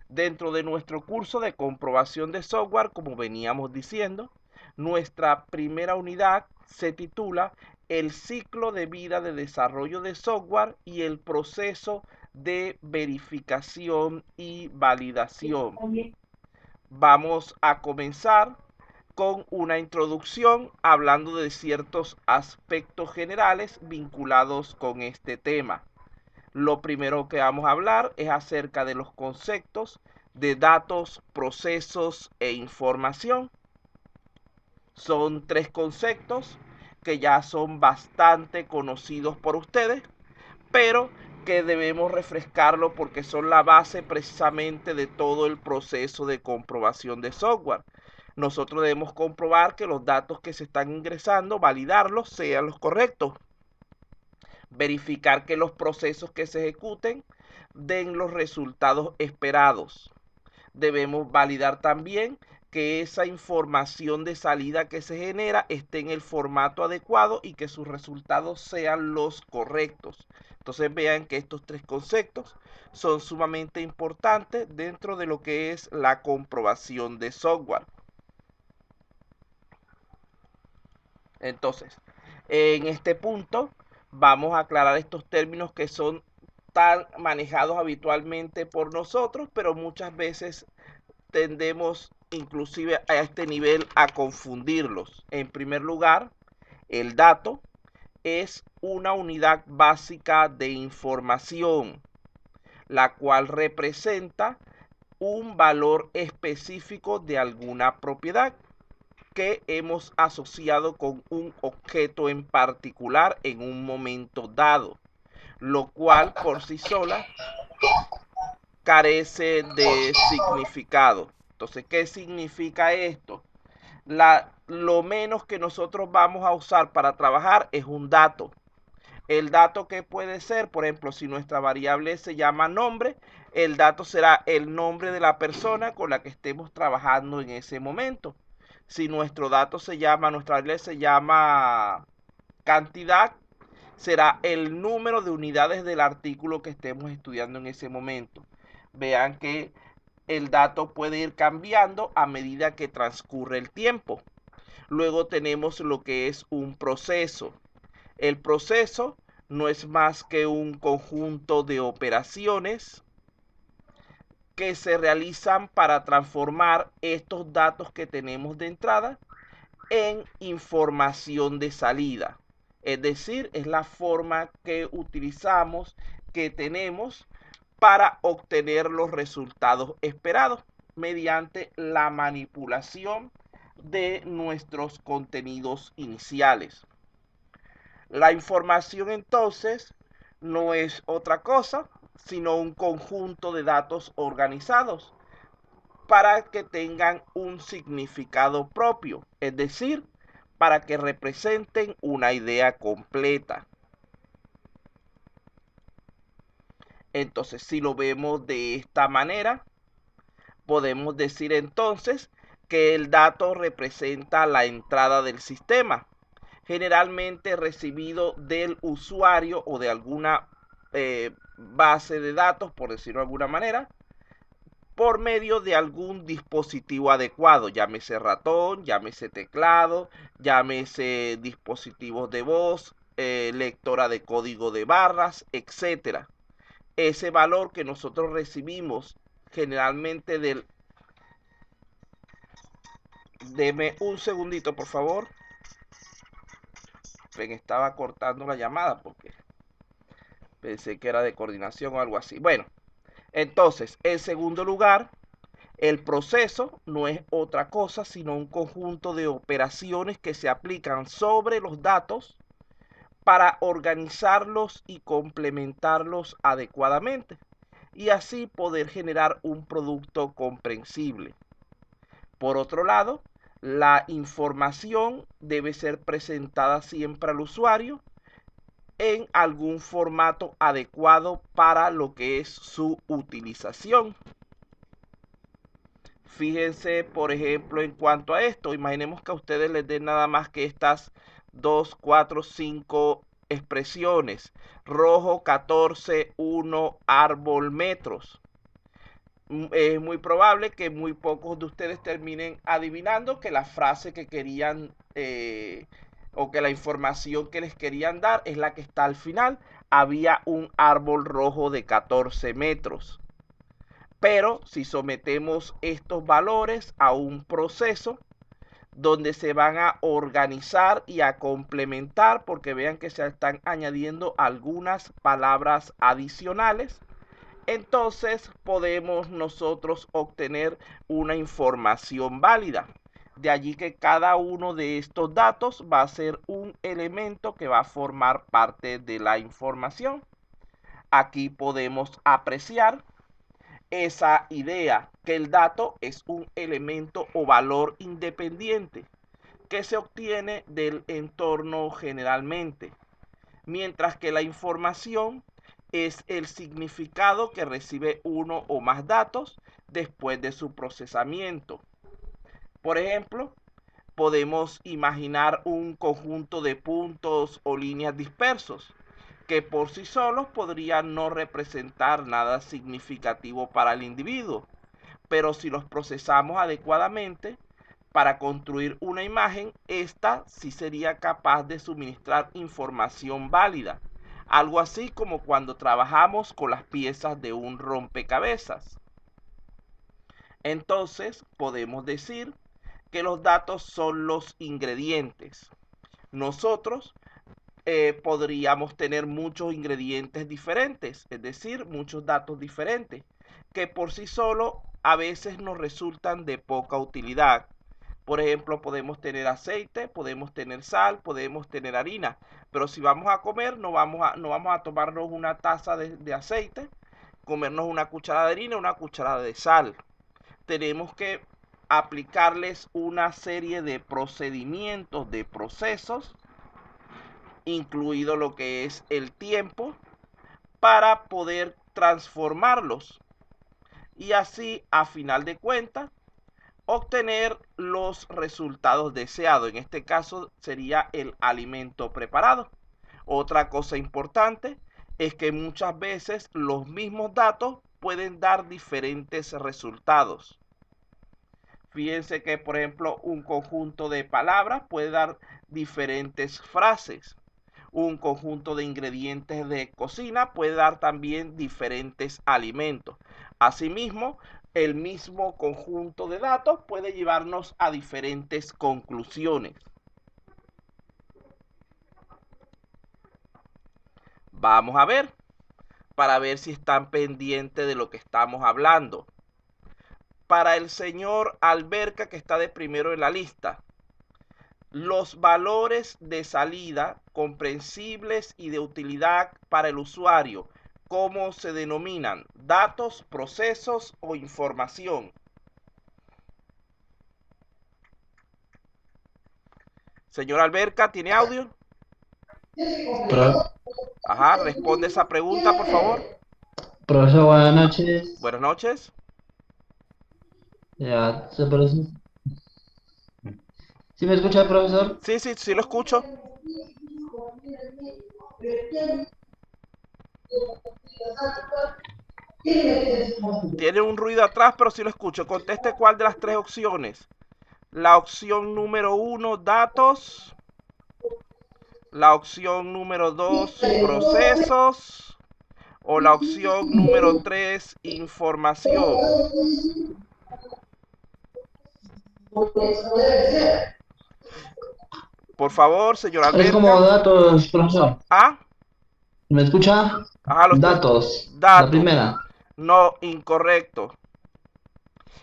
Dentro de nuestro curso de comprobación de software, como veníamos diciendo, nuestra primera unidad se titula El ciclo de vida de desarrollo de software y el proceso de verificación y validación. Vamos a comenzar con una introducción hablando de ciertos aspectos generales vinculados con este tema. Lo primero que vamos a hablar es acerca de los conceptos de datos, procesos e información. Son tres conceptos que ya son bastante conocidos por ustedes, pero que debemos refrescarlo porque son la base precisamente de todo el proceso de comprobación de software. Nosotros debemos comprobar que los datos que se están ingresando, validarlos, sean los correctos. Verificar que los procesos que se ejecuten den los resultados esperados. Debemos validar también que esa información de salida que se genera esté en el formato adecuado y que sus resultados sean los correctos. Entonces vean que estos tres conceptos son sumamente importantes dentro de lo que es la comprobación de software. Entonces, en este punto vamos a aclarar estos términos que son tan manejados habitualmente por nosotros, pero muchas veces tendemos inclusive a este nivel a confundirlos. En primer lugar, el dato es una unidad básica de información, la cual representa un valor específico de alguna propiedad que hemos asociado con un objeto en particular en un momento dado, lo cual por sí sola carece de significado. Entonces, ¿qué significa esto? Lo menos que nosotros vamos a usar para trabajar es un dato. El dato que puede ser, por ejemplo, si nuestra variable se llama nombre, el dato será el nombre de la persona con la que estemos trabajando en ese momento. Si nuestro dato se llama, nuestra variable se llama cantidad, será el número de unidades del artículo que estemos estudiando en ese momento. Vean que el dato puede ir cambiando a medida que transcurre el tiempo. Luego tenemos lo que es un proceso. El proceso no es más que un conjunto de operaciones que se realizan para transformar estos datos que tenemos de entrada en información de salida. Es decir, es la forma que utilizamos, que tenemos para obtener los resultados esperados mediante la manipulación de nuestros contenidos iniciales. La información entonces no es otra cosa sino un conjunto de datos organizados para que tengan un significado propio, es decir, para que representen una idea completa. Entonces, si lo vemos de esta manera, podemos decir entonces que el dato representa la entrada del sistema, generalmente recibido del usuario o de alguna base de datos, por decirlo de alguna manera, por medio de algún dispositivo adecuado, llámese ratón, llámese teclado, llámese dispositivos de voz, lectora de código de barras, etcétera. Ese valor que nosotros recibimos generalmente del... Deme un segundito, por favor. Me estaba cortando la llamada porque pensé que era de coordinación o algo así. Bueno, entonces, en segundo lugar, el proceso no es otra cosa sino un conjunto de operaciones que se aplican sobre los datos para organizarlos y complementarlos adecuadamente y así poder generar un producto comprensible. Por otro lado, la información debe ser presentada siempre al usuario en algún formato adecuado para lo que es su utilización. Fíjense, por ejemplo, en cuanto a esto, imaginemos que a ustedes les den nada más que estas 2, 4, 5 expresiones. Rojo, 14, 1, árbol, metros. es muy probable que muy pocos de ustedes terminen adivinando que la frase que querían o que la información que les querían dar es la que está al final. Había un árbol rojo de 14 metros. Pero si sometemos estos valores a un proceso donde se van a organizar y a complementar, porque vean que se están añadiendo algunas palabras adicionales, entonces podemos nosotros obtener una información válida. De allí que cada uno de estos datos va a ser un elemento que va a formar parte de la información. Aquí podemos apreciar esa idea que el dato es un elemento o valor independiente que se obtiene del entorno generalmente, mientras que la información es el significado que recibe uno o más datos después de su procesamiento. Por ejemplo, podemos imaginar un conjunto de puntos o líneas dispersos que por sí solos podrían no representar nada significativo para el individuo, pero si los procesamos adecuadamente para construir una imagen, esta sí sería capaz de suministrar información válida. Algo así como cuando trabajamos con las piezas de un rompecabezas. Entonces, podemos decir que los datos son los ingredientes. Nosotros podríamos tener muchos ingredientes diferentes, es decir, muchos datos diferentes, que por sí solo a veces nos resultan de poca utilidad. Por ejemplo, podemos tener aceite, podemos tener sal, podemos tener harina, pero si vamos a comer, no vamos a tomarnos una taza de aceite, comernos una cucharada de harina, una cucharada de sal. Tenemos que aplicarles una serie de procedimientos, de procesos, incluido lo que es el tiempo, para poder transformarlos y así, a final de cuentas, obtener los resultados deseados. En este caso sería el alimento preparado. Otra cosa importante es que muchas veces los mismos datos pueden dar diferentes resultados. Fíjense que, por ejemplo, un conjunto de palabras puede dar diferentes frases. Un conjunto de ingredientes de cocina puede dar también diferentes alimentos. Asimismo, el mismo conjunto de datos puede llevarnos a diferentes conclusiones. Vamos a ver, para ver si están pendientes de lo que estamos hablando. Para el señor Alberca, que está de primero en la lista, los valores de salida comprensibles y de utilidad para el usuario, ¿cómo se denominan? ¿Datos, procesos o información? Señor Alberca, ¿tiene audio? Pro- Ajá, responde esa pregunta, por favor. Profesor, buenas noches. Buenas noches. Ya, ¿Sí me escucha el profesor? Sí, sí, sí lo escucho. Tiene un ruido atrás, pero sí lo escucho. Conteste cuál de las tres opciones. La opción número 1, datos. La opción número 2, procesos. O la opción número 3, información. Por favor, señor Es como Alberca. datos, profesor. Ah, ¿Me escucha? ajá, lo estoy. Datos, la Datos. primera. No, incorrecto.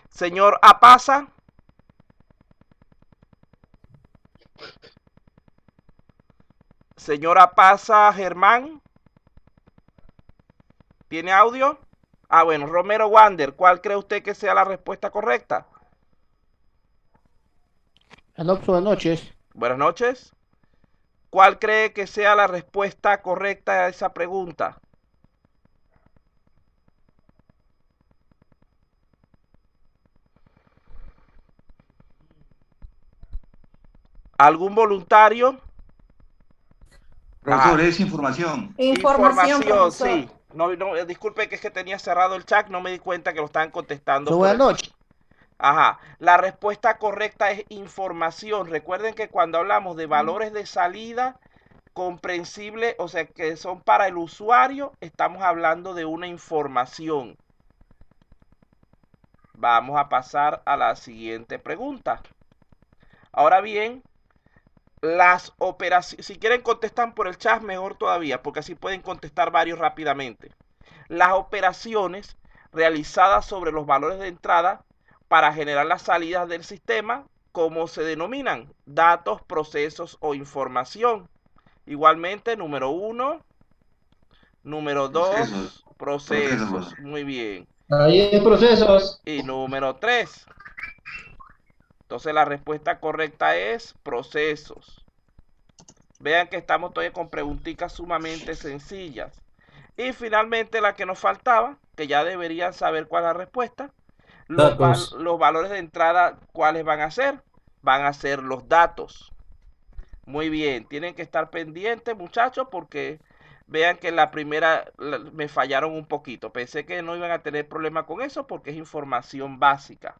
Señor Apasa. Señora Pasa Germán, ¿tiene audio? Ah, bueno, Romero Wander, ¿cuál cree usted que sea la respuesta correcta? Alonso, buenas noches. Buenas noches. ¿Cuál cree que sea la respuesta correcta a esa pregunta? ¿Algún voluntario? Profesor, Ajá. es información. Información, Información, profesor. sí. No, no, disculpe que es que tenía cerrado el chat, no me di cuenta que lo estaban contestando por Buenas el... noches. Ajá, la respuesta correcta es información. Recuerden que cuando hablamos de valores de salida comprensible, o sea, que son para el usuario, estamos hablando de una información. Vamos a pasar a la siguiente pregunta. Ahora bien, las operaciones, si quieren contestar por el chat, mejor todavía, porque así pueden contestar varios rápidamente. Las operaciones realizadas sobre los valores de entrada para generar las salidas del sistema, ¿cómo se denominan? Datos, procesos o información. Igualmente, número 1, número Procesos. 2, Procesos, procesos. profe. Muy bien. Ahí hay procesos. Y número 3. Entonces la respuesta correcta es procesos. Vean que estamos todavía con preguntitas sumamente sencillas. Y finalmente la que nos faltaba, que ya deberían saber cuál es la respuesta, Datos. los valores de entrada, ¿cuáles van a ser? Van a ser los datos. Muy bien, tienen que estar pendientes, muchachos, porque vean que en la primera me fallaron un poquito. Pensé que no iban a tener problema con eso porque es información básica.